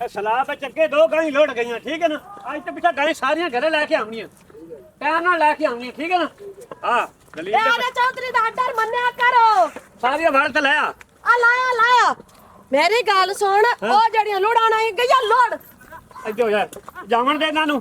सलाह पे चक्के दो गाय लोड गई ठीक है ना। आज तो पिछा गाय सारियां घरे लेके आनी टाइम ना लेके आनी ठीक है ना। हाँ चौधरी दा डर मन्या करो सारियां भाड़ ते लाया लाया लाया मेरी गल सुन ओ जड़ियां लोड़ां आई गई लोड अजो यार जावन दे इन्हां नू।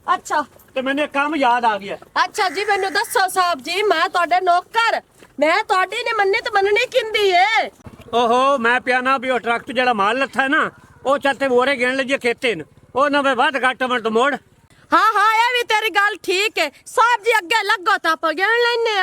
अच्छा ते मैंने एक काम याद आ गया। अच्छा जी मैनू दसो साहब जी मैं तुहाडे नौकर मैं तुहाडी ने मन्नी ते मननी किंदी है। ओहो मैं पियाना भी ट्रक च जेड़ा माल लथा है ना ओ चलते बोरे गिन लीजिए खेते न ओ ना वे वध घट मन तो मोड़। हाँ हाँ ये भी तेरी गल ठीक है साहब जी अगे लगो तो आप गिन लेने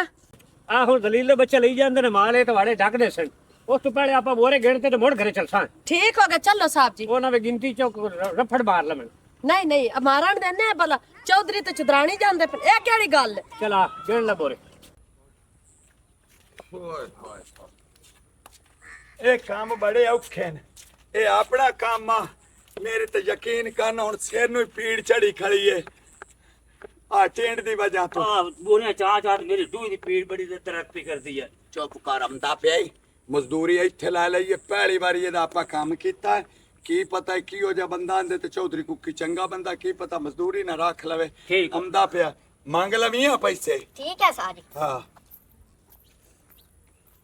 आ हुण दलील दे बच्चे लई जांदे ने माल ए तवाड़े ढक दे सन उस तो पहले आप बोरे गिनते ते मोड़ घरे चलसा ठीक हो गया चलो साहब जी। ओ ना वे गिनती चौक रफड़ मार लमन नहीं नहीं हमारा देने भला चौधरी ते चुदरानी जांदे पर ए केड़ी गल है। चला गिन ले बोरे। ਇਹ ਕੰਮ ਬੜੇ ਔਖੇ ਨੇ ਇਹ ਆਪਣਾ ਕੰਮ ਆ ਮੇਰੇ ਤੇ ਯਕੀਨ ਕਰਨ ਹੁਣ ਸਿਰ ਨੂੰ ਪੀੜ ਚੜੀ ਖੜੀ ਏ ਆ ਟੈਂਡ ਦੀ ਵਜ੍ਹਾ ਤੋਂ ਆ ਬੋਲੇ ਚਾਹ ਮੇਰੀ ਦੂਈ ਦੀ ਪੀੜ ਬੜੀ ਤੇ ਤਰੱਕੀ ਕਰਦੀ ਹੈ। ਚੁੱਪ ਕਰ ਆਮਦਾ ਪਿਆ ਈ ਮਜ਼ਦੂਰੀ ਇੱਥੇ ਲਾ ਲਈਏ ਪਹਿਲੀ ਵਾਰੀ ਇਹਦਾ ਆਪਾਂ ਕੰਮ ਕੀਤਾ ਕੀ ਪਤਾ ਕੀ ਹੋ ਜਾ ਬੰਦਾ ਆਂਦੇ ਤੇ ਚੌਧਰੀ ਕੁੱਕੀ ਚੰਗਾ ਬੰਦਾ ਕੀ ਪਤਾ ਮਜ਼ਦੂਰੀ ਨਾ ਰੱਖ ਲਵੇ ਆਮਦਾ ਪਿਆ ਮੰਗ ਲਵੀਆਂ ਪੈਸੇ ठीक है सारी ਹਾਂ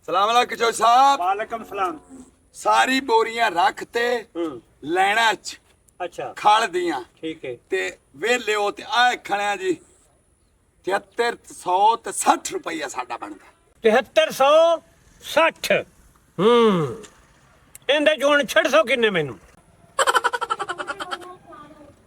सलाम अलैकुम चौधरी साहब वालेकुम सलाम। सारी बोरियां रख ते ਲੈਣਾ ਚ अच्छा ਖਲ ਦੀਆਂ ठीक है ਤੇ ਵੇਲੇ ਉਹ ਤੇ ਆ ਖਣਿਆ ਜੀ 7300 ਤੇ 60 ਰੁਪਈਆ ਸਾਡਾ ਬਣਦਾ 7360 ਇਹਦੇ ਜੋਨ 600 ਕਿੰਨੇ ਮੈਨੂੰ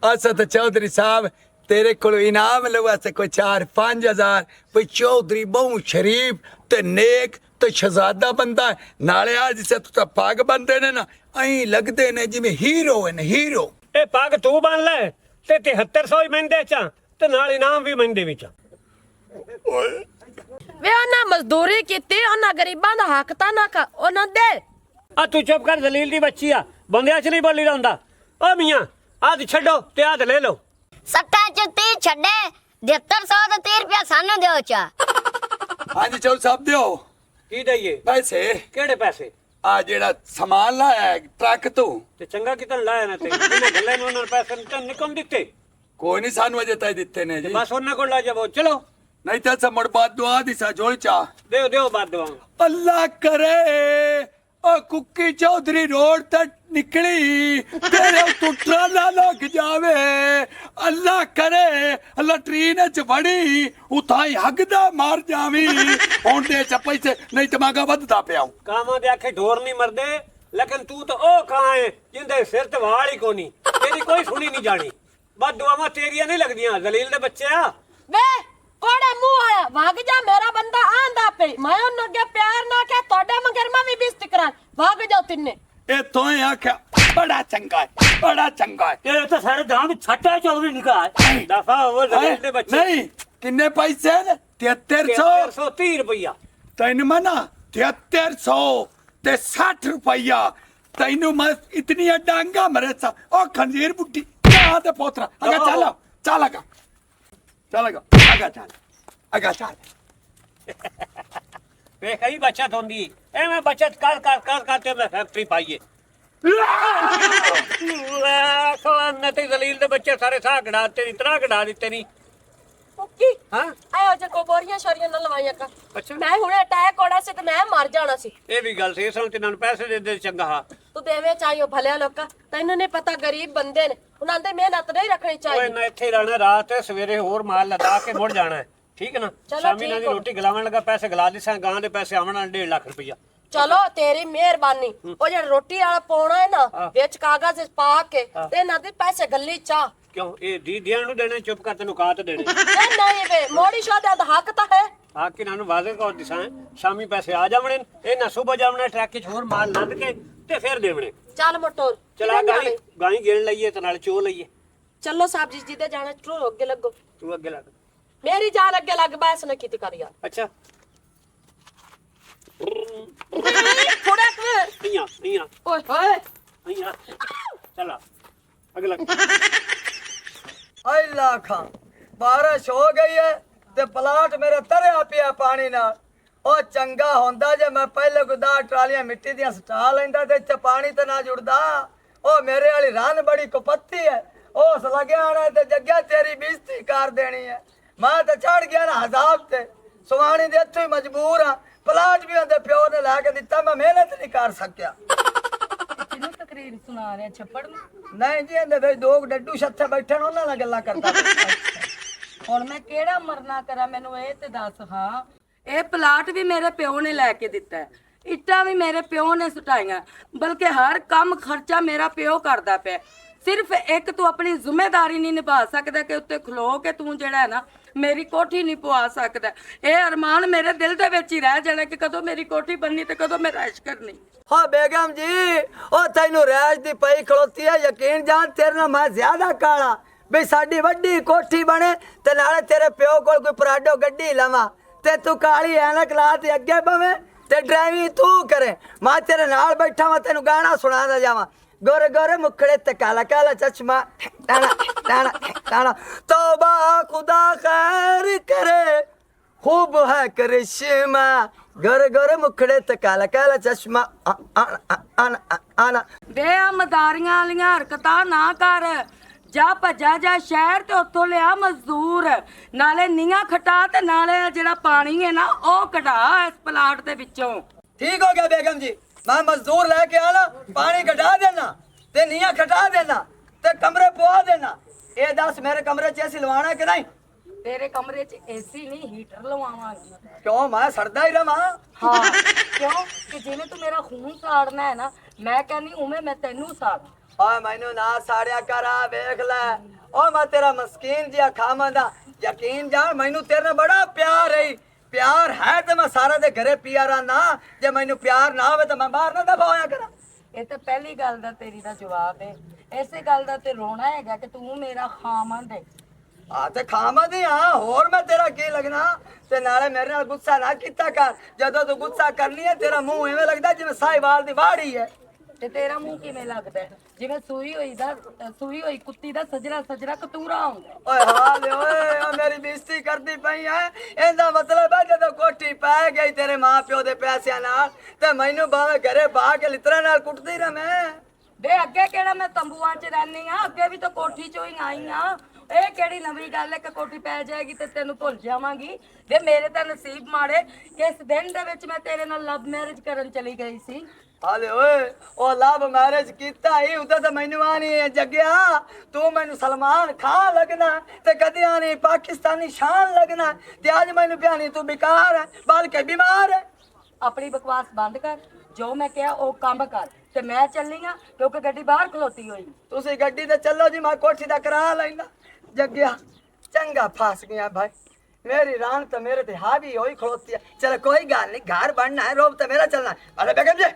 ਅੱਛਾ ਤੇ ਚੌਧਰੀ ਸਾਹਿਬ ਤੇਰੇ ਕੋਲ ਇਨਾਮ ਲਵਾ ਸੇ ਕੋਈ 4-5 ਹਜ਼ਾਰ ਕੋਈ ਚੌਧਰੀ ਬਹੁ ਸ਼ਰੀਫ ਤੇ ਨੇਕ ਤੇ ਸ਼ਹਜ਼ਾਦਾ ਬੰਦਾ ਨਾਲੇ ਆ ਜਿਸੇ ਤੂੰ ਪੱਗ ਬੰਦੇ ਨੇ ਨਾ ਐਂ ਲੱਗਦੇ ਨੇ ਜਿਵੇਂ ਹੀਰੋ ਨੇ ਹੀਰੋ ਇਹ ਪੱਗ ਤੂੰ ਬੰਨ ਲੈ ਤੇ 7300 ਹੀ ਮਹਿੰਦੇ ਚ ਤੇ ਨਾਲ ਇਨਾਮ ਵੀ ਮਹਿੰਦੇ ਵਿੱਚ ਓਏ ਵੇ ਉਹਨਾਂ ਮਜ਼ਦੂਰੀ ਕੀਤੀ ਉਹਨਾਂ ਗਰੀਬਾਂ ਦਾ ਹੱਕ ਤਾਂ ਨਾ ਉਹਨਾਂ ਦੇ ਆ ਤੂੰ ਚੁੱਪ ਕਰ ਦਲੀਲ ਦੀ ਬੱਚੀ ਆ ਬੰਦਿਆਂ ਚ ਨਹੀਂ ਬੋਲੀ ਦਾ ਹੁੰਦਾ। ਓ ਮੀਆਂ ਆਹ ਛੱਡੋ ਤੇ ਆਹ ਲੈ ਲਓ 60 ਚ 30 ਛੱਡੇ 7300 ਤੇ 30 ਰੁਪਿਆ ਸਾਨੂੰ ਦਿਓ ਚਾ। ਹਾਂਜੀ ਚੌਧਰੀ ਸਾਹਿਬ ਦਿਓ ਕੀ ਦਈਏ ਪੈਸੇ ਕਿਹੜੇ ਪੈਸੇ ਆ ਜਿਹੜਾ ਸਮਾਨ ਲਾਇਆ ਟਰੱਕ ਤੋਂ ਤੇ ਚੰਗਾ ਕਿਤਨ ਲਾਇਆ ਨਾ ਤੇ ਇਹਨੇ ਗੱਲੇ ਨੂੰ ਉਹਨਾਂ ਪੈਸੇ ਨਿਕਮ ਦਿੱਤੇ ਕੋਈ ਨਹੀਂ ਸਾਨੂੰ ਅਜੇ ਤਾਈ ਦਿੱਤੇ ਨੇ ਜੀ ਬਸ ਉਹਨਾਂ ਕੋਲ ਲਾ ਜਾਵੋ ਚਲੋ ਨਹੀਂ ਤਾਂ ਸਮੜ ਬਾਦ ਦੁਆ ਦੀ ਸਾ ਝੋਲ ਚਾ ਦਿਓ ਬਾਦ ਦਵਾਂ ਅੱਲਾ ਕਰੇ ਉਹ ਕੁੱਕੀ ਚੌਧਰੀ ਰੋਡ ਤੇ ਨਿਕਲੀ ਤੇਰੇ ਟੁੱਟਾ ਨਾ ਲੱਗ ਜਾਵੇ ਅੱਲਾ ਕਰੇ ਲਟਰੀਨ ਚ ਵੜੀ ਉਥਾਈ ਹੱਗਦਾ ਮਾਰ ਜਾਵੀ ਹੁਣ ਦੇ ਚ ਪੈਸੇ ਨਹੀਂ ਤਮਾਗਾ ਵੱਧਦਾ ਪਿਆ ਕਾਮਾਂ ਦੇ ਆਖੇ ਢੋਰ ਨਹੀਂ ਮਰਦੇ ਲੇਕਿਨ ਤੂੰ ਤਾਂ ਉਹ ਕਾਂ ਹੈ ਜਿੰਦੇ ਸਿਰ ਤੇ ਵਾਲ ਹੀ ਕੋਨੀ ਤੇਰੀ ਕੋਈ ਸੁਣੀ ਨਹੀਂ ਜਾਣੀ ਬਸ ਦੁਆਵਾਂ ਤੇਰੀਆਂ ਨਹੀਂ ਲੱਗਦੀਆਂ ਜ਼ਲੀਲ ਦੇ ਬੱਚਿਆ ਵੇ ਕੋੜੇ ਮੂੰਹ ਆਇਆ ਵਗ ਜਾ ਮੇਰਾ ਬੰਦਾ ਆਂਦਾ ਪਈ ਮੈਂ ਉਹਨੂੰ ਅੱਗੇ ਪਿਆਰ ਨਾ ਕਹਿ ਤੁਹਾਡੇ ਮਗਰ ਮੈਂ ਵੀ ਬਿਸਤ ਕਰਾਂ ਵਗ ਜਾ ਤਿੰਨੇ ਇਹ ਤੋਂ ਆਖਿਆ ਬੜਾ ਚੰਗਾ ਹੈ ਤੇਰੇ ਤਾਂ ਸਾਰੇ ਦਾਮ ਛੱਟਾ ਚੌਧਰੀ ਨਿਕਾਲ ਦਫਾ ਉਹ ਜ਼ਲੀਲ ਦੇ ਬੱਚੇ ਨਹੀਂ ਕਿੰਨੇ ਪੈਸੇ ਨੇ 7300 330 ਰੁਪਈਆ ਤੈਨੂੰ ਮਨਾ 7300 ਤੇ 60 ਰੁਪਈਆ ਤੈਨੂੰ ਮੈਂ ਇਤਨੀਆਂ ਡਾਂਗਾ ਮਰੇ ਸਾ ਉਹ ਖੰਜੀਰ ਬੁੱਢੀ ਆ ਤੇ ਪੋਤਰਾ ਅਗਾ ਚੱਲ ਅਗਾ ਚੱਲ ਵੇ ਕਈ ਬਚਤ ਹੁੰਦੀ ਐਵੇਂ ਬਚਤ ਕਰ ਤੇ ਮੈਂ ਫੈਕਟਰੀ ਪਾਈਏ ਖਵਾਨ ਤੇ ਜ਼ਲੀਲ ਦੇ ਬੱਚੇ ਸਾਰੇ ਸਾਹ ਕਢਾ ਤੇ ਇਤਨਾ ਕਢਾ ਦਿੱਤੇ ਨਹੀਂ ਓਕੇ ਹਾਂ ਆਇਓ ਜੇ ਕੋ ਬੋਰੀਆਂ ਸ਼ੋਰੀਆਂ ਨਾ ਲਵਾਈਆਂ ਕਰ ਅੱਛਾ ਮੈਂ ਹੁਣੇ ਅਟੈਕ ਹੋਣਾ ਸੀ ਤੇ ਮੈਂ ਮਰ ਜਾਣਾ ਸੀ ਇਹ ਵੀ ਗੱਲ ਸੀ ਇਸ ਨੂੰ ਤੇ ਇਹਨਾਂ ਨੂੰ ਪੈਸੇ ਦੇ ਦੇ ਚੰਗਾ ਹਾਂ ਤੂੰ ਦੇਵੇਂ ਚਾਹੀਓ ਭਲਿਆ ਲੋਕਾਂ ਤੈਨੂੰ ਨਹੀਂ ਪਤਾ ਗਰੀਬ ਬੰਦੇ ਨੇ ਉਹਨਾਂ ਦੇ ਮਿਹਨਤ ਨਹੀਂ ਰੱਖਣੀ ਓਏ ਚਾਹੀਦੀ ਨਾ ਇੱਥੇ ਰਹਿਣਾ ਰਾਤ ਸਵੇਰੇ ਹੋਰ ਮਾਲ ਲਦਾ ਕੇ ਮੁੜ ਜਾਣਾ ਹੈ ਠੀਕ ਹੈ ਨਾ ਸ਼ਾਮੀ ਨਾਲ ਦੀ ਰੋਟੀ ਗਲਾਵਣ ਲੱਗਾ ਪੈਸੇ ਗਲਾ ਦਿਸਾਂ ਗਾਂ ਦੇ ਪੈਸੇ ਆਵਣ 1.5 ਲੱਖ ਰੁਪਈਆ ਚਲੋ ਤੇਰੀ ਮਿਹਰਬਾਨੀ ਉਹ ਜਿਹੜਾ ਰੋਟੀ ਵਾਲਾ ਪਾਉਣਾ ਹੈ ਨਾ ਵਿੱਚ ਕਾਗਜ਼ ਪਾ ਕੇ ਤੇ ਇਹਨਾਂ ਦੇ ਪੈਸੇ ਗੱਲੀ ਚਾ ਕਿਉਂ ਇਹ ਦੀਦਿਆਂ ਨੂੰ ਦੇਣੇ ਚੁੱਪ ਕਰ ਤੈਨੂੰ ਕਾਤ ਦੇਣੇ ਨਹੀਂ ਵੇ ਮੋੜੀ ਸ਼ਾਦਾ ਦਾ ਹੱਕ ਤਾਂ ਹੈ ਆ ਕਿ ਇਹਨਾਂ ਨੂੰ ਵਾਜ਼ੇ ਕਰ ਦਿਸਾਂ ਸ਼ਾਮੀ ਪੈਸੇ ਆ ਜਾਵਣੇ ਇਹ ਨਾ ਸਵੇਰ ਜਾਵਣਾ ਟਰੱਕ 'ਚ ਹੋਰ ਮਾਲ ਲੱਦ ਕੇ ਤੇ ਫਿਰ ਦੇਵਣੇ ਚੱਲ ਮਟੋਰ ਚਲਾ ਗਾਈ ਗਿਣ ਲਈਏ ਤੇ ਨਾਲ ਚੋ ਲਈਏ ਚਲੋ ਸਾਹਿਬ ਜੀ ਜਿਹਦੇ ਜਾਣਾ ਟਰੂ ਅੱਗੇ ਲੱਗੋ ਤੂੰ ਅੱਗੇ ਲੱਗ ਮੇਰੀ ਜਾਨ ਅੱਗੇ ਲੱਗ ਬੈਸ ਨਾ ਕੀਤੀ ਕਰ ਯਾਰ ਅੱਛਾ ਥੋੜਾ ਨੀਆਂ ਓਏ ਹੋਏ चला अगला अल्लाह खां बारिश हो गई है ते प्लाट मेरे तरया पिया पानी नाल ओ चंगा होंदा जे मैं पहले को 10 ट्रालियां मिट्टी दियां सटा लैंदा ते च पानी ते ना जुड़दा ओ मेरे वाली रान बड़ी कुपत्ती है उस लग्या ना ते जग्या तेरी बेइज्जती कर देनी है मैं तो चढ़ गया ना हजाब ते सुवानी दे इत्थों ही मजबूर हां प्लाट भी ओंदे प्यो ने लाके दिता मैं मेहनत नहीं कर सकिया ਕਿਹਨੂੰ ਤਕਰੀਰ ਸੁਣਾ ਰਿਹਾ ਛੱਪੜ ਨੂੰ नहीं जी ਇਹਦੇ ਵਿੱਚ ਦੋ ਡੱਡੂ ਛੱਥੇ ਬੈਠੇ ਨੇ ਉਹਨਾਂ ਨਾਲ ਗੱਲਾਂ ਕਰਦਾ ਹੁਣ ਮੈਂ ਕਿਹੜਾ ਮਰਨਾ ਕਰਾਂ ਮੈਨੂੰ ਇਹ ਤੇ ਦੱਸ ਹਾਂ ਇਹ ਪਲਾਟ ਵੀ ਮੇਰੇ ਪਿਓ ਨੇ ਲੈ ਕੇ ਦਿੱਤਾ ਹੈ। ਇੱਟਾਂ ਵੀ ਮੇਰੇ ਪਿਓ ਨੇ ਸੁਟਾਈਆਂ ਬਲਕਿ ਹਰ ਕੰਮ ਖਰਚਾ ਮੇਰਾ ਪਿਓ ਕਰਦਾ ਪਿਆ ਸਿਰਫ ਇੱਕ ਤੂੰ ਆਪਣੀ ਜ਼ਿੰਮੇਵਾਰੀ ਨਹੀਂ ਨਿਭਾ ਸਕਦਾ ਕਿ ਉੱਤੇ ਖਲੋ ਕੇ ਤੂੰ ਜਿਹੜਾ ਹੈ ਨਾ ਮੇਰੀ ਕੋਠੀ ਨਹੀਂ ਪਵਾ ਸਕਦਾ ਇਹ ਅਰਮਾਨ ਮੇਰੇ ਦਿਲ ਦੇ ਵਿੱਚ ਹੀ ਰਹਿ ਜਾਣਾ ਕਿ ਕਦੋਂ ਮੇਰੀ ਕੋਠੀ ਬਣਨੀ ਤੇ ਕਦੋਂ ਮੈਂ ਰੈਸ਼ ਕਰਨੀ हाँ बेगम जी ओ तैनू रैश दी पई खलोती है यकीन जान तेरे नाल मैं ज्यादा काला भी साडी वड्डी कोठी बने ते नाले तेरे प्यो कोल कोई पराडो गड्डी लवां ते तू काली ऐनक ला ते अगे बवे ते ड्राइविंग तू करे मैं तेरे नाल बैठा मैं तेनू गाना सुनादा जावां गोरे गोरे मुखड़े ते काला काला चश्मा टाना टाना टाना तौबा खुदा खैर करे खूब है करिश्मा गोरे गोरे मुखड़े ते काला काला चश्मा आना ਵੇ ਆ ਮਦਾਰੀਆਂ ਵਾਲੀਆਂ ਹਰਕਤਾਂ ਨਾ ਕਰ ਜਾ ਭੱਜਾ ਜਾ ਸ਼ਹਿਰ ਤੇ ਉੱਥੋਂ ਲਿਆ ਮਜ਼ਦੂਰ ਨਾਲੇ ਨੀਆਂ ਖਟਾ ਤੇ ਨਾਲੇ ਆਹ ਜਿਹੜਾ ਪਾਣੀ ਹੈ ਨਾ ਉਹ ਕਢਾ ਇਸ ਪਲਾਟ ਦੇ ਵਿੱਚੋਂ ठीक हो गया बेगम जी मैं मजदूर लेके आना पानी कटा देना ते निया कटा देना ते कमरे पवा देना ये दस मेरे कमरे च ऐसी लवाना कि नहीं ਤੇਰੇ ਕਮਰੇ 'ਚ ਏਸੀ ਨਹੀਂ ਹੀਟਰ ਲਵਾਵਾਂਗੀ क्यों मैं सड़दा ही रहा ਹਾਂ ਕਿਉਂ ਕਿ ਜਿਵੇਂ ਤੂੰ ਮੇਰਾ ਖੂਨ ਸਾੜਨਾ ਹੈ ਨਾ ਮੈਂ ਕਹਿੰਦੀ ਉਵੇਂ ਮੈਂ ਤੈਨੂੰ ਸਾੜ ओए मैनू ना साड़िया कर वेख ले ओ मैं तेरा मस्कीन जिहा खामंदा यकीन जान मैनू तेरे नाल बड़ा प्यार है प्यार है ते मैं सारा दे घरे पिया रहा जे मैनू प्यार ना होवे तो मैं बाहर ना दफा होया करा ਇਹ ਤਾਂ ਪਹਿਲੀ ਗੱਲ ਦਾ ਤੇਰੀ ਦਾ ਜਵਾਬ ਹੈ ਇਸੇ ਗੱਲ ਦਾ ਤੇ ਰੋਣਾ ਹੈਗਾ ਕਿ ਤੂੰ ਮੇਰਾ ਖਾਮੰਦ ਹੈ ਆ ਤੇ ਖਾਮਦ ਹੀ ਹਾਂ ਹੋਰ ਮੈਂ ਤੇਰਾ ਕੀ ਲੱਗਣਾ ਤੇ ਨਾਲੇ ਮੇਰੇ ਨਾਲ ਗੁੱਸਾ ਨਾ ਕੀਤਾ ਕਰ ਜਦੋਂ ਤੂੰ ਗੁੱਸਾ ਕਰਨੀ ਹੈ ਤੇਰਾ ਮੂੰਹ ਐਵੇਂ ਲੱਗਦਾ ਜਿਵੇਂ ਸਾਈਵਾਲ ਦੀ ਵਾੜੀ ਹੈ ਤੇ ਤੇਰਾ ਮੂੰਹ ਕਿਵੇਂ ਲੱਗਦਾ ਹੈ? ਜਿਵੇਂ ਸੂਈ ਹੋਈ ਕੁੱਤੀ ਦਾ ਸਜਰਾ ਕਤੂਰਾ ਹੁੰਦਾ ਓਏ ਹਾਲ ਓਏ ਆ ਮੇਰੀ ਬੇਇੱਜ਼ਤੀ ਕਰਦੀ ਪਈ ਐ ਇਹਦਾ ਮਤਲਬ ਹੈ ਜਦੋਂ ਕੋਠੀ ਪੈ ਗਈ ਤੇਰੇ ਮਾਂ ਪਿਓ ਦੇ ਪੈਸਿਆਂ ਨਾਲ ਤੇ ਮੈਨੂੰ ਬਾਹਰ ਘਰੇ ਪਾ ਕੇ ਲਿਤਰਾ ਨਾਲ ਕੁੱਟਦੀ ਰਵੇਂ ਵੇ ਅੱਗੇ ਕਿਹੜਾ ਮੈਂ ਤੰਬੂਆਂ 'ਚ ਰਹਿਨੀ ਆ ਅੱਗੇ ਵੀ ਤਾਂ ਕੋਠੀ 'ਚੋਂ ਹੀ ਆਈ ਆ ਇਹ ਕਿਹੜੀ ਨਵੀਂ ਗੱਲ ਹੈ ਕਿ ਕੋਠੀ ਪੈ ਜਾਏਗੀ ਤੇ ਤੈਨੂੰ ਭੁੱਲ ਜਾਵਾਂਗੀ ਵੇ ਮੇਰੇ ਤਾਂ ਨਸੀਬ ਮਾੜੇ ਕਿ ਇਸ ਦਿਨ ਦੇ ਵਿੱਚ ਮੈਂ ਤੇਰੇ ਨਾਲ ਲਵ ਮੈਰਿਜ ਕਰਨ ਚਲੀ ਗਈ ਸੀ ਹਾਲੇ ਓਏ ਉਹ ਲਵ ਮੈਰਿਜ ਕੀਤਾ ਹੀ ਉਦੋਂ ਤਾਂ ਮੈਨੂੰ ਆਣੀ ਜੱਗਿਆ ਤੂੰ ਮੈਨੂੰ ਸਲਮਾਨ ਖਾਨ ਲੱਗਣਾ ਤੇ ਕਦੇ ਆਣੀ ਪਾਕਿਸਤਾਨੀ ਸ਼ਾਨ ਲੱਗਣਾ ਤੇ ਅੱਜ ਮੈਨੂੰ ਪਿਆਣੀ ਤੂੰ ਬਿਕਾਰ ਹੈ ਬਲਕਿ ਬਿਮਾਰ ਹੈ ਆਪਣੀ ਬਕਵਾਸ ਬੰਦ ਕਰ ਜੋ ਮੈਂ ਕਿਹਾ ਉਹ ਕੰਮ ਕਰ ਤੇ ਮੈਂ ਚੱਲੀ ਆ ਕਿਉਂਕਿ ਗੱਡੀ ਬਾਹਰ ਖਲੋਤੀ ਹੋਈ ਤੁਸੀਂ ਗੱਡੀ ਤੇ ਚੱਲੋ ਜੀ ਮੈਂ ਕੋਠੀ ਦਾ ਕਰਾ ਲੈਣਾ ਜੱਗਿਆ ਚੰਗਾ ਫਸ ਗਿਆ ਭਾਈ मेरी रान तो मेरे ते हावी होई खड़ोती है चल कोई गल नहीं घर बनना है रोब तो मेरा चलना है अरे बेगम जी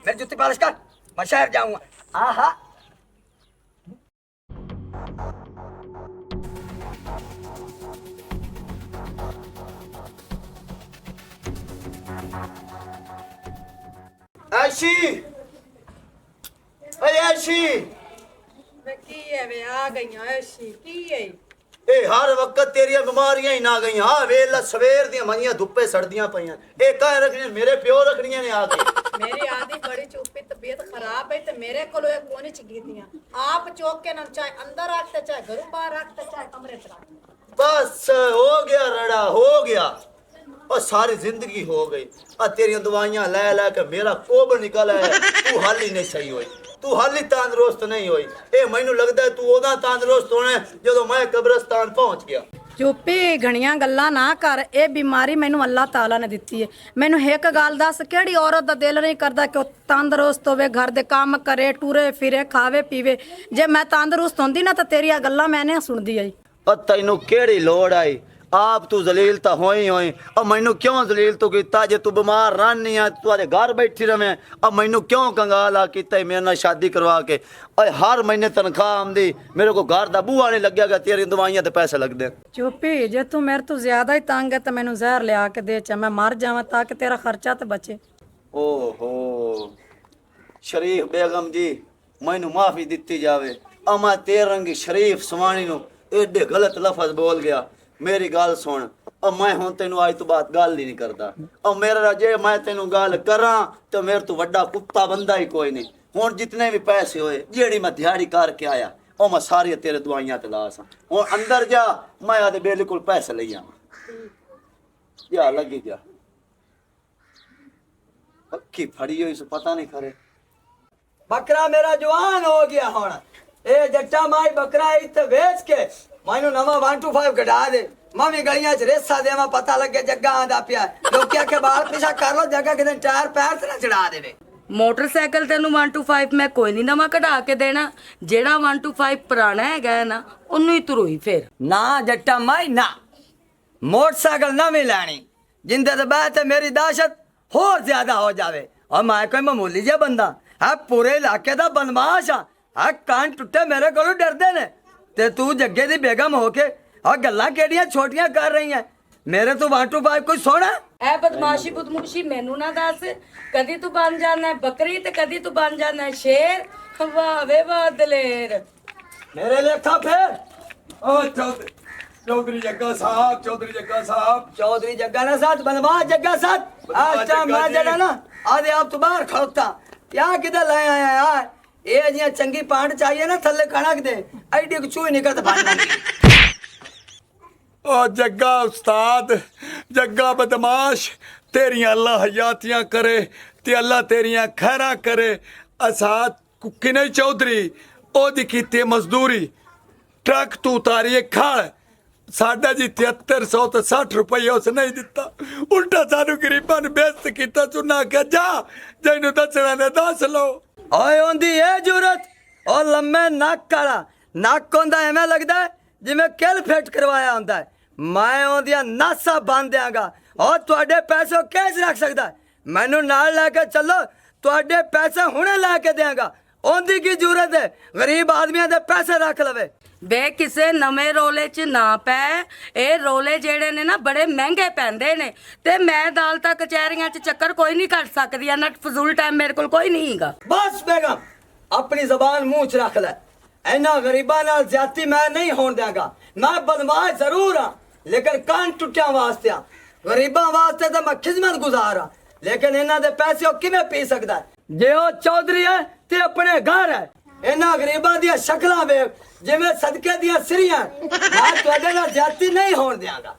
मेरी जूती पालिश कर मैं शहर जाऊंगा आहा ऐशी ओए ऐशी ਵੇ ਕੀ ਹੈ ਵੇ ਆ ਗਈਆਂ ਐਸੀ ਕੀ ਹੈ ए हर वक्त तेरिया बीमारियां ही ना गई हां वेला सवेर दी मनियां धुप्पे सड़दियां पईयां ए काहे रखनी मेरे प्यो रखनियां ने आके मेरी आदि बड़ी चुप्पी तबीयत खराब है तो मेरे को कोनी चगीदियां आप चौक के न चाहे अंदर रखते चाहे घर बाहर रखते चाहे कमरे च रखते बस हो गया रड़ा हो गया और सारी जिंदगी हो गई आ तेरी दवाइयां ले ले के मेरा कोब निकल है तू हाल ही नहीं सही होई तू हाल ही तंदुरुस्त नहीं होई ए मैनू लगदा तू ओदा तंदुरुस्त होना ਜਦੋਂ मैं कब्रिस्तान पहुंच गया ਚੁੱਪੀ ਘਣੀਆਂ ਗੱਲਾਂ ਨਾ ਕਰ ਇਹ ਬਿਮਾਰੀ ਮੈਨੂੰ ਅੱਲਾਹ ਤਾਲਾ ਨੇ ਦਿੱਤੀ ਹੈ ਮੈਨੂੰ ਇੱਕ ਗੱਲ ਦੱਸ ਕਿਹੜੀ ਔਰਤ ਦਾ ਦਿਲ ਨਹੀਂ ਕਰਦਾ ਕਿ ਉਹ ਤੰਦਰੁਸਤ ਹੋਵੇ ਘਰ ਦੇ ਕੰਮ ਕਰੇ ਟੂਰੇ ਫਿਰੇ ਖਾਵੇ ਪੀਵੇ ਜੇ ਮੈਂ ਤੰਦਰੁਸਤ ਹੁੰਦੀ ਨਾ ਤਾਂ ਤੇਰੀਆਂ ਗੱਲਾਂ ਮੈਂ ਨਹੀਂ ਸੁਣਦੀ ਆਈ और तैनू केड़ी लोड़ आई आप तू जलील तो होई होई और मैनू क्यों जलील तू कीता जे तू बीमार रहनी है तू घर बैठी रहे और मैनू क्यों कंगाला कीता मेरे नाल शादी करवा के और हर महीने तनख्वाह आंदी मेरे को घर दा बूहा नहीं लगेगा तेरी दवाइयां ते पैसे लगदे ਚੁੱਪੀ ਜੇ ਤੂੰ ਮੇਰੇ ਤੋਂ ਜ਼ਿਆਦਾ ਹੀ ਤੰਗ ਹੈ ਤਾਂ ਮੈਨੂੰ ਜ਼ਹਿਰ ਲਿਆ ਕੇ ਦੇ ਚਾ ਮੈਂ ਮਰ ਜਾਵਾਂ ਤਾਂ ਕਿ ਤੇਰਾ ਖਰਚਾ ਤੇ ਬਚੇ ओहो शरीफ बेगम जी मैनू माफी दिती जावे अमा तेरे रंगी शरीफ सवाणी नू एडे गलत लफज बोल गया मेरी गल सुन और मैं हुण तेनू आज तो बात गल ही नहीं करदा और मेरा जे मैं तेनू गल करा तो मेरे तो वड्डा कुत्ता बंदा ही कोई नहीं ਹੁਣ ਜਿਤਨੇ ਵੀ ਪੈਸੇ ਹੋਏ ਜਿਹੜੀ ਮੈਂ ਦਿਹਾੜੀ ਕਰਕੇ ਆਇਆ ਉਹ ਮੈਂ ਸਾਰੀਆਂ ਤੇਰੇ ਦਵਾਈਆਂ ਤੇ ਲਾ ਸਾਂ ਹੁਣ ਅੰਦਰ ਜਾ ਮੈਂ ਆਦੇ ਬਿਲਕੁਲ ਪੈਸੇ ਲਈ ਆਵਾਂ ਜਾ ਲੱਗੀ ਜਾ ਪੱਕੀ ਫੜੀ ਹੋਈ ਸੋ ਪਤਾ ਨਹੀਂ ਖਰੇ ਬੱਕਰਾ ਮੇਰਾ ਜਵਾਨ ਹੋ ਗਿਆ ਹੁਣ ਇਹ ਜੱਟਾ ਮਾਈ ਬੱਕਰਾ ਇੱਥੇ ਵੇਚ ਕੇ ਮੈਨੂੰ ਨਵਾਂ 125 ਕਢਾ ਦੇ ਮੈਂ ਵੀ ਗਲੀਆਂ 'ਚ ਰੇਸਾ ਦੇਵਾਂ ਪਤਾ ਲੱਗੇ ਜੱਗਾ ਆਂਦਾ ਪਿਆ ਲੋਕੀ ਆਖੇ ਬਾਲ ਪਿਛਾ ਕਰ ਲੋ ਜੱਗਾ ਕਿਤੇ ਟਾਇਰ ਪੈਰ ਤੇ ਨਾ ਚੜਾ ਦੇਵੇ ਮੋਟਰਸਾਈਕਲ ਤੈਨੂੰ 125 ਮੈਂ ਕੋਈ ਨਹੀਂ ਨਵਾਂ ਕਢਾ ਕੇ ਦੇਣਾ ਜਿਹੜਾ 125 ਪੁਰਾਣਾ ਹੈਗਾ ਹੈ ਨਾ ਉਹਨੂੰ ਹੀ ਤੁਰੋਈ ਫੇਰ ਨਾ ਜੱਟਾ ਮਾਈ ਨਾ ਮੋਟਰਸਾਈਕਲ ਨਵੀਂ ਲੈਣੀ ਜਿੰਦੇ ਤੇ ਬਹਿ ਤੇ ਮੇਰੀ ਦਾਸ਼ਤ ਹੋਰ ਜ਼ਿਆਦਾ ਹੋ ਜਾਵੇ ਔਰ ਮੈਂ ਕੋਈ ਮਾਮੂਲੀ ਜਿਹਾ ਬੰਦਾ ਹੈ ਪੂਰੇ ਇਲਾਕੇ ਦਾ ਬਦਮਾਸ਼ ਆ ਕੰਨ ਟੁੱਟੇ ਮੇਰੇ ਕੋਲੋਂ ਡਰਦੇ ਨੇ ਤੇ ਤੂੰ ਜੱਗੇ ਦੀ ਬੇਗਮ ਹੋ ਕੇ ਆ ਗੱਲਾਂ ਕਿਹੜੀਆਂ ਛੋਟੀਆਂ ਕਰ ਰਹੀ ਹੈ ਮੇਰੇ ਤੋਂ 125 ਕੋਈ ਸੋਣਾ ਐ ਬਦਮਾਸ਼ੀ ਬਦਮੂਸ਼ੀ ਮੈਨੂੰ ਨਾ ਦੱਸ ਕਦੀ ਤੂੰ ਬਣ ਜਾਣਾ ਹੈ ਬੱਕਰੀ ਤੇ ਕਦੀ ਤੂੰ ਬਣ ਜਾਣਾ ਹੈ ਸ਼ੇਰ ਵਾਹ ਵੇ ਵਾਹ ਦਲੇਰ ਮੇਰੇ ਲੇਖਾ ਫੇਰ ਓ ਚੌਧਰੀ ਜੱਗਾ ਸਾਹਿਬ ਚੌਧਰੀ ਜੱਗਾ ਨਾ ਸਾਥ ਬਦਮਾਸ਼ ਜੱਗਾ ਸਾਥ ਅੱਛਾ ਮੈਂ ਜਿਹੜਾ ਨਾ ਆਦੇ ਆਪ ਤੋਂ ਬਾਹਰ ਖੜੋਤਾ ਯਾ ਕਿਧਰ ਲੈ ਆਇਆ ਯਾਰ ਇਹ ਜੀਆਂ ਚੰਗੀ ਪਾਂਡ ਚਾਹੀਏ ਨਾ ਥੱਲੇ ਕਣਕ ਦੇ ਐਡੀ ਕੁ ਚੂਹੀ ਨਿਕਲਤ ਬਣ ਓ ਜੱਗਾ ਉਸਤਾਦ ਜੱਗਾ ਬਦਮਾਸ਼ ਤੇਰੀਆਂ ਅੱਲਾ ਹਯਾਤੀਆਂ ਕਰੇ ਤੇ ਅੱਲਾ ਤੇਰੀਆਂ ਖੈਰਾਂ ਕਰੇ ਅਸਾਦ ਕੁੱਕੀ ਨਹੀਂ ਚੌਧਰੀ ਉਹਦੀ ਕੀਤੀ ਮਜ਼ਦੂਰੀ ਟਰੱਕ ਤੂੰ ਤਾਰੀਏ ਖਾਲ ਸਾਡਾ ਜੀ 7300 ਤੇ 60 ਰੁਪਏ ਉਸ ਨਹੀਂ ਦਿੱਤਾ ਉਲਟਾ ਸਾਨੂੰ ਗਰੀਬਾਂ ਨੂੰ ਬੇਇੱਜ਼ਤ ਕੀਤਾ ਚੁਨਾ ਕਿ ਜਾ ਜਿਹਨੂੰ ਦੱਸਣਾ ਨੇ ਦੱਸ ਲਓ ਓਏ ਹੁੰਦੀ ਇਹ ਜੁਰਤ ਉਹ ਲੰਮੇ ਨੱਕ ਵਾਲਾ ਨੱਕ ਹੁੰਦਾ ਐਵੇਂ ਲੱਗਦਾ ਜਿਵੇਂ ਕਿਲ ਫਿੱਟ ਕਰਵਾਇਆ ਹੁੰਦਾ ਹੈ ਮੈਂ ਉਹਦੀਆਂ ਨਾਸਾਂ ਬੰਨ ਦਿਆਂਗਾ ਉਹ ਤੁਹਾਡੇ ਪੈਸੇ ਕੇਸ ਰੱਖ ਸਕਦਾ ਮੈਨੂੰ ਨਾਲ ਲੈ ਕੇ ਚੱਲੋ ਤੁਹਾਡੇ ਪੈਸੇ ਹੁਣੇ ਲੈ ਕੇ ਦਿਆਂਗਾ ਉਹਦੀ ਕੀ ਜ਼ਰੂਰਤ ਹੈ ਗਰੀਬ ਆਦਮੀਆਂ ਦੇ ਪੈਸੇ ਰੱਖ ਲਵੇ ਵੇ ਕਿਸੇ ਨਵੇਂ ਰੋਲੇ 'ਚ ਨਾ ਪੈ ਇਹ ਰੋਲੇ ਜਿਹੜੇ ਨੇ ਨਾ ਬੜੇ ਮਹਿੰਗੇ ਪੈਂਦੇ ਨੇ ਤੇ ਮੈਂ ਅਦਾਲਤਾਂ ਕਚਹਿਰੀਆਂ 'ਚ ਚੱਕਰ ਕੋਈ ਨਹੀਂ ਕੱਢ ਸਕਦੀ ਇਹਨਾਂ ਫਜ਼ੂਲ ਟਾਈਮ ਮੇਰੇ ਕੋਲ ਕੋਈ ਨਹੀਂ ਹੈਗਾ ਬਸ ਬੇਗਮ ਆਪਣੀ ਜ਼ਬਾਨ ਮੂੰਹ 'ਚ ਰੱਖ ਲੈ ਇਹਨਾਂ ਗਰੀਬਾਂ ਨਾਲ ਜ਼ਿਆਦਤੀ ਮੈਂ ਨਹੀਂ ਹੋਣ ਦਿਆਂਗਾ ਮੈਂ ਬਦਮਾਸ਼ ਜ਼ਰੂਰ ਹਾਂ ਲੇਕਿਨ ਕੰਨ ਟੁੱਟਿਆਂ ਵਾਸਤੇ ਆ ਗਰੀਬਾਂ ਵਾਸਤੇ ਤਾਂ ਮੈਂ ਖਿਦਮਤ ਗੁਜ਼ਾਰ ਹਾਂ ਲੇਕਿਨ ਇਹਨਾਂ ਦੇ ਪੈਸੇ ਉਹ ਕਿਵੇਂ ਪੀ ਸਕਦਾ ਹੈ? ਜੇ ਉਹ ਚੌਧਰੀ ਹੈ ਤੇ ਆਪਣੇ ਘਰ ਹੈ ਇਹਨਾਂ ਗਰੀਬਾਂ ਦੀਆਂ ਸ਼ਕਲਾਂ ਵੇਖ ਜਿਵੇਂ ਸਦਕੇ ਦੀਆਂ ਸਿਰੀਆਂ ਮੈਂ ਤੁਹਾਡੇ ਨਾਲ ਜ਼ਿਆਦਤੀ ਨਹੀਂ ਹੋਣ ਦਿਆਂਗਾ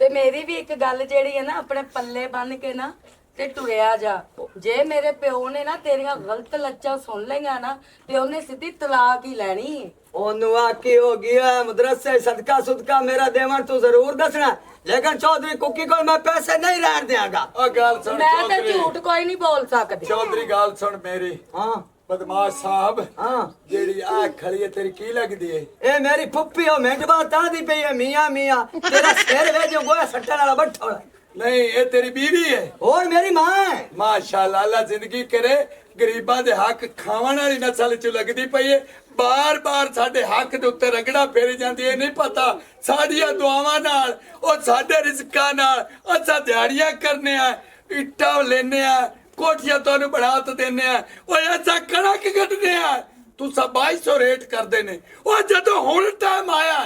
ਤੇ ਮੇਰੀ ਵੀ ਇੱਕ ਗੱਲ ਜਿਹੜੀ ਹੈ ਨਾ ਆਪਣੇ ਪੱਲੇ ਬੰਨ ਕੇ ਨਾ ਤੇ ਟੁਰਿਆ ਜਾ ਜੇ ਮੇਰੇ ਪਿਓ ਨੇ ਨਾ ਤੇਰੀਆਂ ਗਲਤ ਲੱਚਾਂ ਸੁਣ ਲਈਆਂ ਨਾ ਤੇ ਉਹਨੇ ਸਿੱਧੀ ਤਲਾਕ ਹੀ ਲੈਣੀ ਹੈ ਉਹਨੂੰ ਆਕੀ ਹੋ ਗਿਆ ਮਦਰਸੇ ਸਦਕਾ ਸੁਦਕਾ ਮੇਰਾ ਦੇਵਨ ਤੂੰ ਜ਼ਰੂਰ ਦੱਸਣਾ ਲੇਕਿਨ ਚੌਧਰੀ ਕੁੱਕੀ ਕੋਲ ਮੈਂ ਪੈਸੇ ਨਹੀਂ ਰਹਿਣ ਦਿਆਂਗਾ ਆ ਗੱਲ ਸੁਣ ਮੈਂ ਤਾਂ ਝੂਠ ਕੋਈ ਨਹੀਂ ਬੋਲ ਸਕਦੀ ਚੌਧਰੀ ਗੱਲ ਸੁਣ ਮੇਰੀ ਹਾਂ ਬਦਮਾਸ਼ ਸਾਹਿਬ ਹਾਂ ਜਿਹੜੀ ਆ ਖੜੀ ਹੈ ਤੇਰੀ ਕੀ ਲੱਗਦੀ ਹੈ ਇਹ ਮੇਰੀ ਫੁੱਫੀ ਉਹ ਮਿੰਟਵਾ ਤਾਂ ਦੀ ਪਈ ਹੈ ਮੀਆਂ ਮੀਆਂ ਤੇਰਾ ਸਿਰ ਵੇ ਜੋ ਗੋਇਆ ਸੱਟਣ ਵਾਲਾ ਬੱਠਾ ਨਹੀਂ ਇਹ ਤੇਰੀ ਬੀਵੀ ਹੈ ਹੋਰ ਮੇਰੀ ਮਾਂ ਹੈ ਮਾਸ਼ਾਅੱਲਾ ਅੱਲਾ ਜ਼ਿੰਦਗੀ ਕਰੇ ਗਰੀਬਾਂ ਦੇ ਹੱਕ ਖਾਵਣ ਵਾਲੀ ਨਸਲ ਚ ਲੱਗਦੀ ਪਈ ਹੈ ਬਾਰ-ਬਾਰ ਸਾਡੇ ਹੱਕ ਦੇ ਉੱਤੇ ਰਗੜਾ ਫੇਰੀ ਜਾਂਦੀ ਹੈ ਨਹੀਂ ਪਤਾ ਸਾਡੀਆਂ ਦੁਆਵਾਂ ਨਾਲ ਉਹ ਸਾਡੇ ਰਿਜ਼ਕਾਂ ਨਾਲ ਅਸਾਂ ਦਿਹਾੜੀਆਂ ਕਰਨੇ ਆ ਇੱਟਾਂ ਲੈਨੇ ਆ ਕੋਠੀਆਂ ਤੁਹਾਨੂੰ ਬਣਾ ਤ ਦਿੰਨੇ ਆ ਓਏ ਅਸਾਂ ਕਣਕ ਕੱਢਨੇ ਆ ਤੂੰ 2200 ਰੇਟ ਕਰਦੇ ਨੇ ਉਹ ਜਦੋਂ ਹੁਣ ਟਾਈਮ ਆਇਆ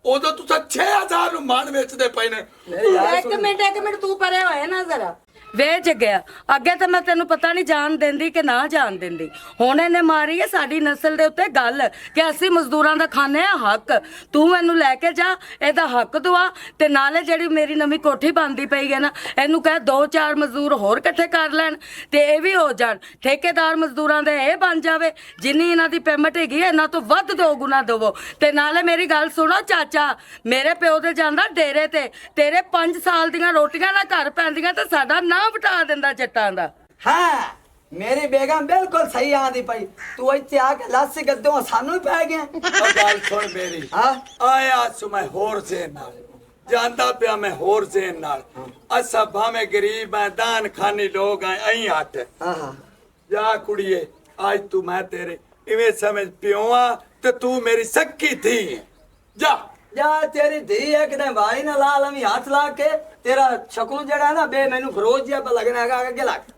ਉਦੋਂ ਤੁਸੀਂ 6000 ਨੂੰ ਮਾਨ ਵੇਚਦੇ ਪਏ ਨੇ ਇੱਕ ਮਿੰਟ ਤੂੰ ਪਰੇ ਹੋਏ ਨਾ ਜ਼ਰਾ ਵੇ ਜਗਿਆ ਅੱਗੇ ਤਾਂ ਮੈਂ ਤੈਨੂੰ ਪਤਾ ਨਹੀਂ ਜਾਣ ਦਿੰਦੀ ਕਿ ਨਾ ਜਾਣ ਦਿੰਦੀ ਹੁਣ ਇਹਨੇ ਮਾਰੀ ਹੈ ਸਾਡੀ ਨਸਲ ਦੇ ਉੱਤੇ ਗੱਲ ਕਿ ਅਸੀਂ ਮਜ਼ਦੂਰਾਂ ਦਾ ਖਾਣੇ ਆ ਹੱਕ ਤੂੰ ਮੈਨੂੰ ਲੈ ਕੇ ਜਾ ਇਹਦਾ ਹੱਕ ਦਵਾ ਤੇ ਨਾਲੇ ਜਿਹੜੀ ਮੇਰੀ ਨਵੀਂ ਕੋਠੀ ਬਣਦੀ ਪਈ ਹੈ ਨਾ ਇਹਨੂੰ ਕਹਿ 2-4 ਮਜ਼ਦੂਰ ਹੋਰ ਇਕੱਠੇ ਕਰ ਲੈਣ ਤੇ ਇਹ ਵੀ ਹੋ ਜਾਣ ਠੇਕੇਦਾਰ ਮਜ਼ਦੂਰਾਂ ਦੇ ਇਹ ਬਣ ਜਾਵੇ ਜਿੰਨੀ ਇਹਨਾਂ ਦੀ ਪੇਮੈਂਟ ਹੈਗੀ ਇਹਨਾਂ ਤੋਂ ਵੱਧ 2 ਗੁਣਾ ਦੇਵੋ ਤੇ ਨਾਲੇ ਮੇਰੀ ਗੱਲ ਸੁਣੋ ਚਾਚਾ ਮੇਰੇ ਪਿਓ ਦੇ ਜਾਂਦਾ ਡੇਰੇ ਤੇ ਤੇਰੇ 5 ਸਾਲ ਦੀਆਂ ਰੋਟੀਆਂ ਨਾ ਘਰ ਪੈਂਦੀਆਂ ਤੇ ਸਾਡਾ ਨਾ ਬਟਾ ਦਿੰਦਾ ਜੱਟਾਂ ਦਾ ਹਾਂ ਮੇਰੀ ਬੇਗਮ ਬਿਲਕੁਲ ਸਹੀ ਆਂਦੀ ਪਈ ਤੂੰ ਇੱਥੇ ਆ ਕੇ ਲਾਸੀ ਗੱਦੋਂ ਸਾਨੂੰ ਹੀ ਪੈ ਗਿਆ ਉਹ ਗੱਲ ਸੁਣ ਮੇਰੀ ਹਾਂ ਆਇਆ ਸੋ ਮੈਂ ਹੋਰ ਜ਼ੇਨ ਨਾਲ ਜਾਂਦਾ ਪਿਆ ਮੈਂ ਹੋਰ ਜ਼ੇਨ ਨਾਲ ਅਸਾਂ ਭਾਵੇਂ ਗਰੀਬ ਆ ਦਾਨ ਖਾਨੀ ਲੋਕ ਆ ਅਹੀਂ ਹੱਟ ਹਾਂ ਹਾਂ ਜਾ ਕੁੜੀਏ ਅੱਜ ਤੂੰ ਮੈਂ ਤੇਰੇ ਇਵੇਂ ਸਮਝ ਪਿਓ ਆ ਤੇ ਤੂੰ ਮੇਰੀ ਸੱਕੀ ਧੀ ਹੈ ਜਾ ਜਾ ਤੇਰੀ ਧੀ ਇੱਕ ਦਿਨ ਭਾਈ ਨਾਲ ਲਾ ਲਵੀਂ ਹੱਥ ਲਾ ਕੇ ਤੇਰਾ ਸ਼ਕਲ ਜਿਹੜਾ ਨਾ ਬੇ ਮੈਨੂੰ ਫਰੋਜ਼ ਜਿਹਾ ਲੱਗਣਾ ਹੈਗਾ ਅੱਗੇ ਲੱਗ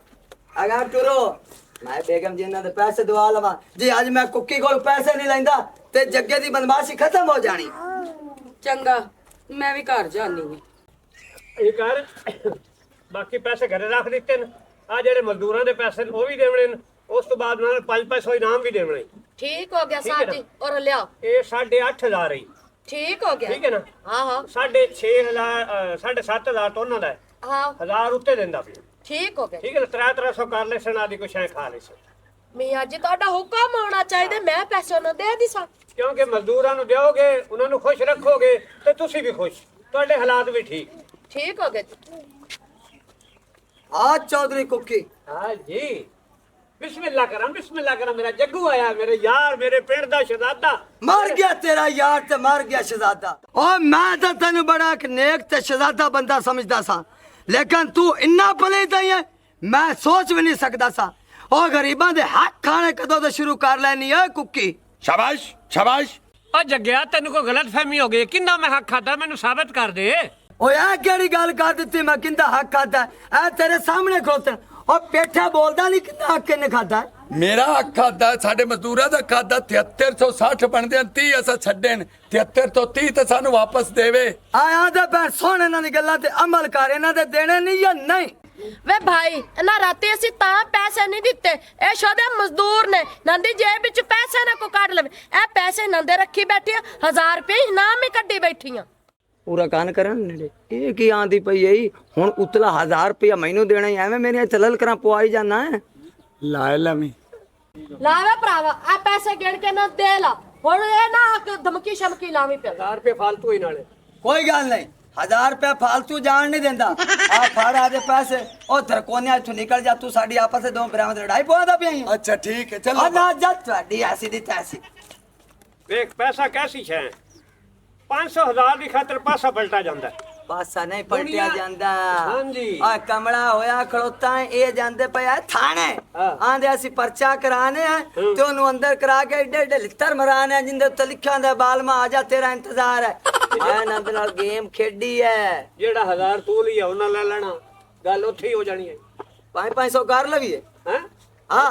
ਅਗਾ ਟੁਰੋ ਮੈਂ ਬੇਗਮ ਜੀ ਇਹਨਾਂ ਦੇ ਪੈਸੇ ਦਵਾ ਲਵਾਂ ਜੀ ਅੱਜ ਮੈਂ ਕੁੱਕੀ ਕੋਲ ਪੈਸੇ ਨਹੀਂ ਲੈਂਦਾ ਤੇ ਜੱਗੇ ਦੀ ਬਦਮਾਸ਼ੀ ਖਤਮ ਹੋ ਜਾਣੀ ਚੰਗਾ ਮੈਂ ਵੀ ਘਰ ਜਾਣੀ ਹਾਂ ਇਹ ਕਰ ਬਾਕੀ ਪੈਸੇ ਘਰੇ ਰੱਖ ਦਿੱਤੇ ਨੇ ਆ ਜਿਹੜੇ ਮਜ਼ਦੂਰਾਂ ਦੇ ਪੈਸੇ ਨੇ ਉਹ ਵੀ ਦੇਵਣੇ ਨੇ ਉਸ ਤੋਂ ਬਾਅਦ ਉਹਨਾਂ ਨੇ 500 ਇਨਾਮ ਵੀ ਦੇਣਾ। ਠੀਕ ਹੋ ਗਿਆ ਠੀਕ ਹੈ ਸਾਹਿਬ ਨਾ? ਜੀ ਔਰ ਲਿਆਓ ਇਹ 8,500 ਹੀ ਠੀਕ ਹੋ ਗਿਆ ਠੀਕ ਹੈ ਨਾ? ਹਾਂ ਹਾਂ 6,500 7,500 ਤੋਂ ਉਹਨਾਂ ਦਾ ਹੈ। ਹਾਂ 1000 ਉੱਤੇ ਦਿੰਦਾ ਪਿਆ ਠੀਕ ਹੋ ਗਿਆ ਠੀਕ ਹੈ ਨਾ? 300 ਕਰ ਲੈ ਸਣਾ ਦੀ ਕੁਛ ਐ ਖਾ ਲੈ ਸਨ। ਮੀਆਂ ਜੀ ਤੁਹਾਡਾ ਹੁਕਮ ਹੋਣਾ ਚਾਹੀਦਾ ਮੈਂ ਪੈਸੇ ਉਹਨਾਂ ਦੇ ਦਿਸਾਂ ਕਿਉਂਕਿ ਮਜ਼ਦੂਰਾਂ ਨੂੰ ਦਿਓਗੇ ਉਹਨਾਂ ਨੂੰ ਖੁਸ਼ ਰੱਖੋਗੇ ਤੇ ਤੁਸੀਂ ਵੀ ਖੁਸ਼, ਤੁਹਾਡੇ ਹਾਲਾਤ ਵੀ ਠੀਕ। ਠੀਕ ਹੋ ਗਿਆ ਜੀ ਆ ਚੌਧਰੀ ਕੁੱਕੀ ਹਾਂ ਜੀ ਬਿਸਮਿल्लाह ਕਰਾਂ ਮੇਰਾ ਜੱਗੂ ਆਇਆ, ਮੇਰੇ ਯਾਰ, ਮੇਰੇ ਪਿੰਡ ਦਾ ਸ਼ਹਜ਼ਾਦਾ। ਮਰ ਗਿਆ ਤੇਰਾ ਯਾਰ ਤੇ ਮਰ ਗਿਆ ਸ਼ਹਜ਼ਾਦਾ। ਓ ਮੈਂ ਤਾਂ ਤੈਨੂੰ ਬੜਾ ਇੱਕ ਨੇਕ ਤੇ ਸ਼ਹਜ਼ਾਦਾ ਬੰਦਾ ਸਮਝਦਾ ਸਾਂ, ਲੇਕਿਨ ਤੂੰ ਇੰਨਾ ਪਲੀਤ ਹੈ ਮੈਂ ਸੋਚ ਵੀ ਨਹੀਂ ਸਕਦਾ ਸਾਂ। ਓ ਗਰੀਬਾਂ ਦੇ ਹੱਕ ਖਾਣੇ ਕਦੋਂ ਤੋਂ ਸ਼ੁਰੂ ਕਰ ਲੈਣੀ ਓਏ ਕੁੱਕੀ। ਸ਼ਾਬਾਸ਼ ਸ਼ਾਬਾਸ਼। ਆ ਜੱਗਿਆ ਤੈਨੂੰ ਕੋਈ ਗਲਤਫਹਿਮੀ ਹੋ ਗਈ, ਕਿੰਨਾ ਮੈਂ ਹੱਕ ਖਾਦਾ ਮੈਨੂੰ ਸਾਬਤ ਕਰ ਦੇ। ਓਏ ਆ ਕਿਹੜੀ ਗੱਲ ਕਰ ਦਿੱਤੀ ਮੈਂ ਕਿੰਦਾ ਹੱਕ ਖਾਦਾ? ਐ ਤੇਰੇ ਸਾਹਮਣੇ ਖਲੋਤੇ ਓ ਪੇਠਾ ਬੋਲਦਾ ਨਹੀਂ ਕਿੰਦਾ ਹੱਕ ਕਿੰਨੇ ਖਾਦਾ? ਮੇਰਾ ਹੱਕ ਖਾਦਾ, ਸਾਡੇ ਮਜ਼ਦੂਰਾਂ ਦਾ ਖਾਦਾ 7360 ਬਣਦੇ ਹਨ, 30 ਅਸਾਂ ਛੱਡੇ ਨੇ, 73 ਤੋਂ 30 ਤੇ ਸਾਨੂੰ ਵਾਪਸ ਦੇਵੇ। ਆਇਆ ਤੇ ਭੈਣ ਸੁਣ ਇਹਨਾਂ ਦੀ ਗੱਲਾਂ ਤੇ ਅਮਲ ਕਰ, ਇਹਨਾਂ ਦੇ ਦੇਣੇ ਨਹੀਂ ਜਾਂ ਨਹੀਂ। ਵੇ ਭਾਈ ਨਾ ਰਾਤੀ ਅਸੀਂ ਤਾਂ ਪੈਸੇ ਨਹੀਂ ਦਿੱਤੇ, ਇਹ ਸ਼ੋਦੇ ਮਜ਼ਦੂਰ ਨੇ ਨੰਦੀ ਜੇਬ ਵਿੱਚ ਪੈਸੇ ਨਾ ਕੋ ਕੱਢ ਲਵੇ, ਇਹ ਪੈਸੇ ਨੰਦੇ ਰੱਖੀ ਬੈਠੀ 1000 ਰੁਪਏ ਇਨਾਮ ਹੀ ਕੱਢੀ ਬੈਠੀਆਂ। ਪੂਰਾ ਕਾਨ ਕਰਨ ਨੇੜੇ ਇਹ ਕੀ ਆਂਦੀ ਪਈ ਐ ਹੁਣ ਉਤਲਾ 1000 ਰੁਪਇਆ ਮੈਨੂੰ ਦੇਣਾ ਹੀ ਐਵੇਂ ਮੇਰੀਆਂ ਚਲਲ ਕਰਾਂ ਪਵਾਈ ਜਾਣਾ ਹੈ। ਲਾਇ ਲਵੀ ਲਾਵੇ ਭਰਾਵਾ ਆ ਪੈਸੇ ਗਿਣ ਕੇ ਨਾ ਦੇ ਲਾ, ਹੁਣ ਇਹ ਨਾ ਧਮਕੀ ਸ਼ਮਕੀ ਲਾਵੀਂ ਪਿਆ। 1000 ਰੁਪਏ ਫालतू ਹੀ ਨਾਲੇ। ਕੋਈ ਗੱਲ ਨਹੀਂ 1000 ਰੁਪਇਆ ਫालतू ਜਾਣ ਨਹੀਂ ਦਿੰਦਾ। ਆ ਫੜ ਆ ਦੇ ਪੈਸੇ ਉਹ ਧਰਕੋਨਿਆ ਇੱਥੋਂ ਨਿਕਲ ਜਾ, ਤੂੰ ਸਾਡੀ ਆਪਸ ਦੇ ਦੋ ਭਰਾਵਾਂ ਦੀ ਲੜਾਈ ਪਵਾਦਾ ਪਿਆ ਹੈ। ਅੱਛਾ ਠੀਕ ਹੈ ਆ ਚਲੋ। ਨਾ ਜੱਟ ਤੁਹਾਡੀ ਐਸੀ ਦੀ ਤੈਸੀ। ਵੇਖ ਪੈਸਾ ਕੈਸੀ ਛੈ 500,000 ਦੀ ਖਾਤਰ ਪਾਸਾ ਪਲਟਾ ਜਾਂਦਾ ਹੈ। ਪਾਸਾ ਨਹੀਂ ਪਲਟਿਆ ਜਾਂਦਾ। ਹਾਂਜੀ। ਆ ਕਮਲਾ ਹੋਇਆ ਖੜੋਤਾ ਹੈ, ਇਹ ਜਾਂਦੇ ਪਿਆ ਥਾਣੇ ਹਾਂ। ਆਂਦੇ ਅਸੀਂ ਪਰਚਾ ਕਰਾਣੇ ਆ ਤੇ ਉਹਨੂੰ ਅੰਦਰ ਕਰਾ ਕੇ ਏਡੇ ਏਡੇ ਲਿੱਤਰ ਮਰਾਣੇ ਆ ਜਿੰਦੇ ਉੱਤੇ ਲਿਖਿਆ ਹੁੰਦਾ ਬਾਲਮਾ ਆ ਜਾ ਤੇਰਾ ਇੰਤਜ਼ਾਰ ਹੈ। ਮੈਂ ਨੰਦ ਨਾਲ ਗੇਮ ਖੇਡੀ ਹੈ। ਜਿਹੜਾ 1000 ਤੂੰ ਲਿਆ ਉਹਨਾਂ ਲੈ ਲੈਣਾ, ਗੱਲ ਉੱਥੇ ਹੀ ਹੋ ਜਾਣੀ ਹੈ। 500 कर लविए हैं? हाँ।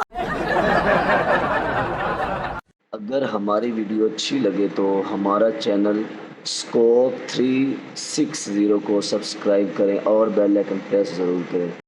अगर हमारी वीडियो अच्छी लगे तो हमारा चैनल स्कोप 360 को सब्सक्राइब करें और बेल आइकन प्रेस ज़रूर करें।